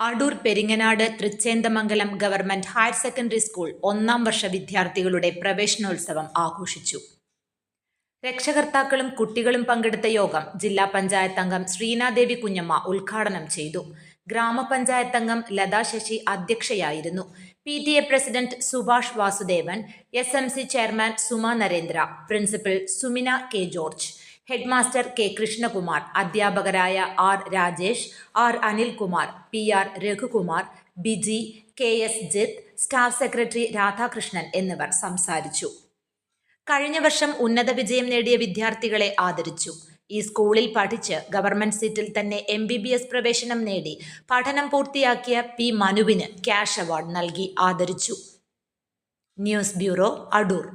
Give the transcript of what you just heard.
Adoor Peringanadu Thrichendamangalam government higher secondary school 1-ാം വർഷ വിദ്യാർത്ഥികളുടെ പ്രവേശനോത്സവം ആഘോഷിച്ചു. രക്ഷകർത്താക്കളും കുട്ടികളും പങ്കെടുത്ത യോഗം ജില്ലാ പഞ്ചായത്ത് അംഗം ശ്രീനാദേവി കുഞ്ഞമ്മ ഉദ്ഘാടനം ചെയ്തു. ഗ്രാമപഞ്ചായത്ത് അംഗം ലതാ ശശി അധ്യക്ഷയായിരുന്നു. PTA president Subhash Vasudevan, SMC chairman Suma Narendra, principal Sumina K George, headmaster K Krishnakumar, അധ്യാപകരായ R Rajesh, R Anilkumar, PR Raghukumar, Biji, KS Jith, staff secretary Radhakrishnan എന്നിവർ സംസാരിച്ചു. കഴിഞ്ഞ വർഷം ഉന്നത വിജയം നേടിയ വിദ്യാർത്ഥികളെ ആദരിച്ചു. ഈ സ്കൂളിൽ പഠിച്ച് ഗവൺമെന്റ് സീറ്റിൽ തന്നെ MBBS പ്രവേശനം നേടി പഠനം പൂർത്തിയാക്കിയ P മനുവിന് ക്യാഷ് അവാർഡ് നൽകി ആദരിച്ചു. News bureau, Adoor.